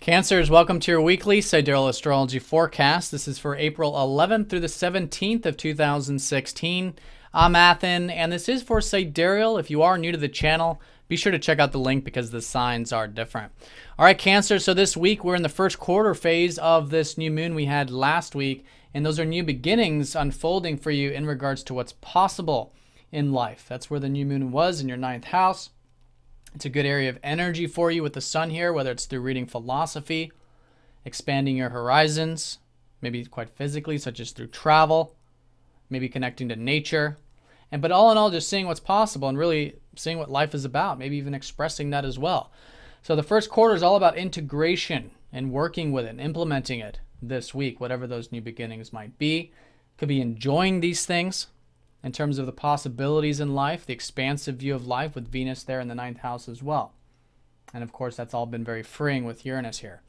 Cancers, welcome to your weekly Sidereal Astrology forecast. This is for April 11th through the 17th of 2016. I'm Athen, and this is for Sidereal. If you are new to the channel, be sure to check out the link because the signs are different. All right, Cancer, so this week we're in the first quarter phase of this new moon we had last week, and those are new beginnings unfolding for you in regards to what's possible in life. That's where the new moon was, in your 9th house. It's a good area of energy for you with the sun here, whether it's through reading philosophy, expanding your horizons, maybe quite physically, such as through travel, maybe connecting to nature. But all in all, just seeing what's possible and really seeing what life is about, maybe even expressing that as well. So the first quarter is all about integration and working with it and implementing it this week, whatever those new beginnings might be. Could be enjoying these things in terms of the possibilities in life, the expansive view of life with Venus there in the 9th house as well. And of course, that's all been very freeing with Uranus here.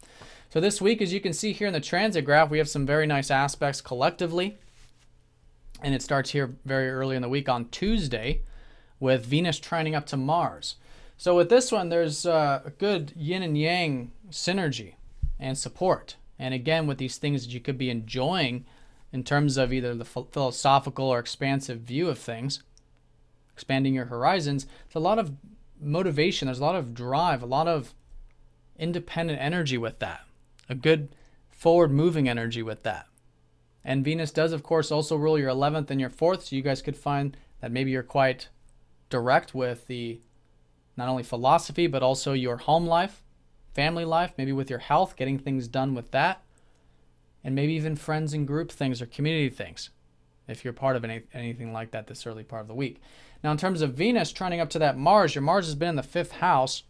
So this week, as you can see here in the transit graph, we have some very nice aspects collectively. And it starts here very early in the week on Tuesday with Venus trining up to Mars. So with this one, there's a good yin and yang synergy and support. And again, with these things that you could be enjoying in terms of either the philosophical or expansive view of things, expanding your horizons, it's a lot of motivation, there's a lot of drive, a lot of independent energy with that, a good forward-moving energy with that. And Venus does, of course, also rule your 11th and your 4th, so you guys could find that maybe you're quite direct with the not only philosophy, but also your home life, family life, maybe with your health, getting things done with that. And maybe even friends and group things or community things, if you're part of anything like that this early part of the week. Now, in terms of Venus trining up to that Mars, your Mars has been in the 5th house.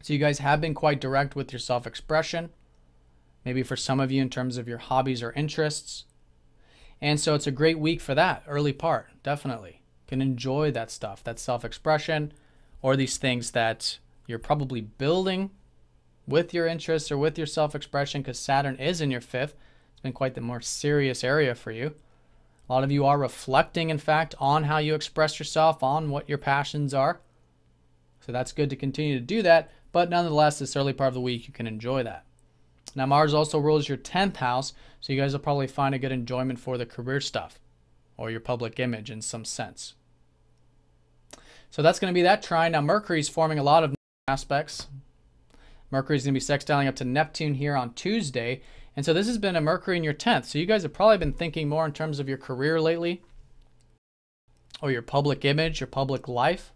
So you guys have been quite direct with your self-expression. Maybe for some of you in terms of your hobbies or interests. And so it's a great week for that early part, definitely. You can enjoy that stuff, that self-expression, or these things that you're probably building with your interests or with your self-expression, because Saturn is in your 5th. It's been quite the more serious area for you. A lot of you are reflecting, in fact, on how you express yourself, on what your passions are. So that's good to continue to do that. But nonetheless, this early part of the week, you can enjoy that. Now, Mars also rules your 10th house, so you guys will probably find a good enjoyment for the career stuff or your public image in some sense. So that's going to be that trine. Now, Mercury's forming a lot of aspects. Mercury's going to be sextiling up to Neptune here on Tuesday. And so this has been a Mercury in your 10th. So you guys have probably been thinking more in terms of your career lately, or your public image, your public life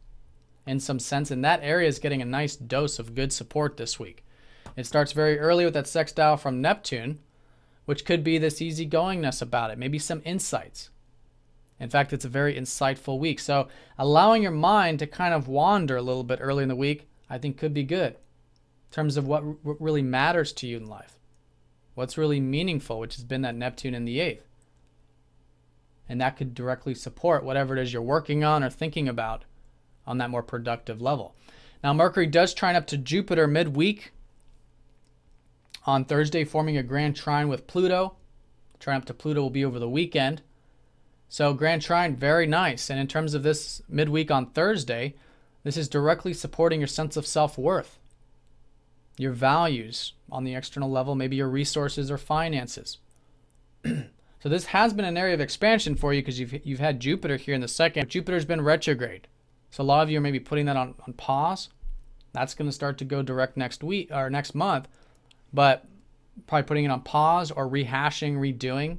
in some sense. And that area is getting a nice dose of good support this week. It starts very early with that sextile from Neptune, which could be this easygoingness about it, maybe some insights. In fact, it's a very insightful week. So allowing your mind to kind of wander a little bit early in the week, I think could be good in terms of what really matters to you in life. What's really meaningful, which has been that Neptune in the 8th. And that could directly support whatever it is you're working on or thinking about on that more productive level. Now, Mercury does trine up to Jupiter midweek on Thursday, forming a grand trine with Pluto. Trine up to Pluto will be over the weekend. So grand trine, very nice. And in terms of this midweek on Thursday, this is directly supporting your sense of self-worth, your values on the external level, maybe your resources or finances. So this has been an area of expansion for you because you've had Jupiter here in the 2nd. Jupiter's been retrograde. So a lot of you are maybe putting that on pause. That's going to start to go direct next week or next month, but probably putting it on pause or rehashing, redoing,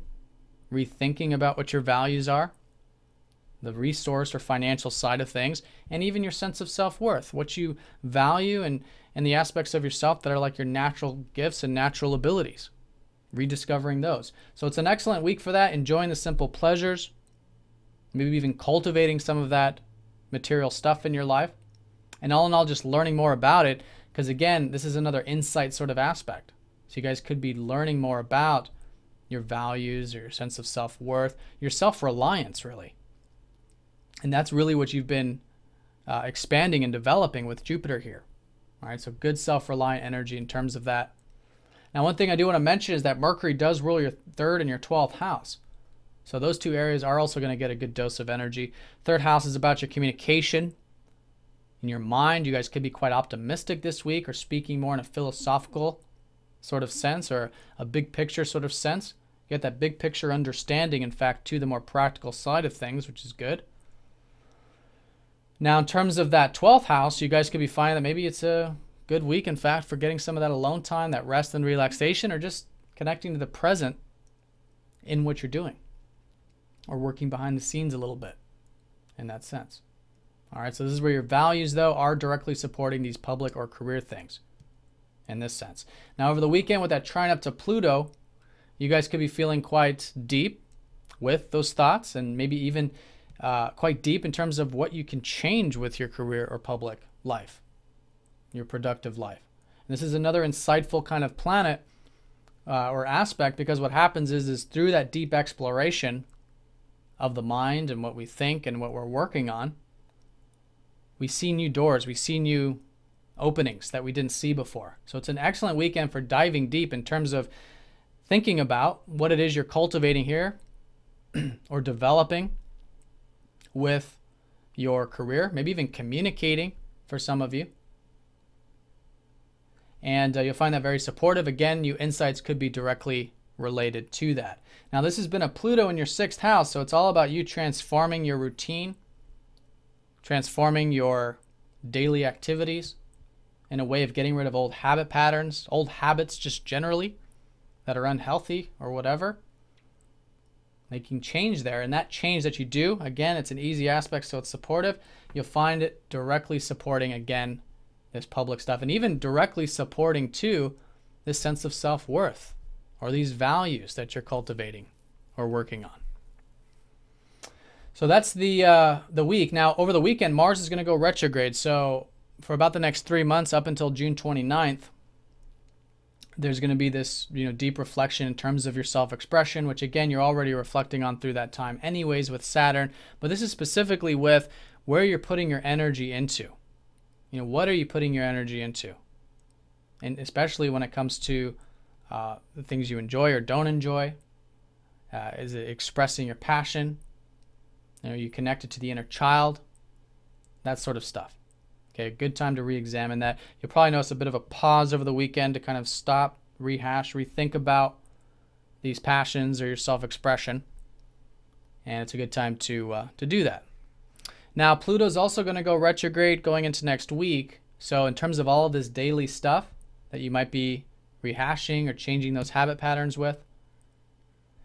rethinking about what your values are, the resource or financial side of things, and even your sense of self-worth, what you value and the aspects of yourself that are like your natural gifts and natural abilities, rediscovering those. So it's an excellent week for that, enjoying the simple pleasures, maybe even cultivating some of that material stuff in your life, and all in all, just learning more about it, because again, this is another insight sort of aspect. So you guys could be learning more about your values or your sense of self-worth, your self-reliance, really. And that's really what you've been expanding and developing with Jupiter here. All right, so good self-reliant energy in terms of that. Now, one thing I do want to mention is that Mercury does rule your 3rd and your 12th house. So those two areas are also going to get a good dose of energy. 3rd house is about your communication. In your mind, you guys could be quite optimistic this week or speaking more in a philosophical sort of sense, or a big picture sort of sense. You get that big picture understanding, in fact, to the more practical side of things, which is good. Now, in terms of that 12th house, you guys could be finding that maybe it's a good week, in fact, for getting some of that alone time, that rest and relaxation, or just connecting to the present in what you're doing, or working behind the scenes a little bit in that sense. All right, so this is where your values, though, are directly supporting these public or career things in this sense. Now, over the weekend with that trine up to Pluto, you guys could be feeling quite deep with those thoughts, and maybe even quite deep in terms of what you can change with your career or public life, your productive life. And this is another insightful kind of planet or aspect, because what happens is through that deep exploration of the mind and what we think and what we're working on, we see new doors, we see new openings that we didn't see before. So it's an excellent weekend for diving deep in terms of thinking about what it is you're cultivating here or developing with your career, maybe even communicating for some of you. And you'll find that very supportive. Again, new insights could be directly related to that. Now, this has been a Pluto in your 6th house, so it's all about you transforming your routine, transforming your daily activities in a way of getting rid of old habit patterns, old habits just generally that are unhealthy or whatever. Making change there, and that change that you do, again, it's an easy aspect, so it's supportive. You'll find it directly supporting, again, this public stuff, and even directly supporting too this sense of self-worth or these values that you're cultivating or working on. So that's the week. Now, over the weekend, Mars is going to go retrograde. So for about the next 3 months, up until June 29th, there's going to be this, deep reflection in terms of your self-expression, which again, you're already reflecting on through that time anyways with Saturn. But this is specifically with where you're putting your energy into. What are you putting your energy into? And especially when it comes to the things you enjoy or don't enjoy. Is it expressing your passion? Are you connected to the inner child? That sort of stuff. Okay, good time to re-examine that. You'll probably notice a bit of a pause over the weekend to kind of stop, rehash, rethink about these passions or your self-expression. And it's a good time to do that. Now, Pluto's also going to go retrograde going into next week. So in terms of all of this daily stuff that you might be rehashing or changing those habit patterns with,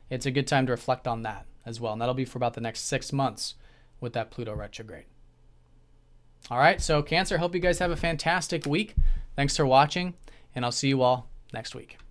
it's a good time to reflect on that as well. And that'll be for about the next 6 months with that Pluto retrograde. All right, so Cancer, hope you guys have a fantastic week. Thanks for watching, and I'll see you all next week.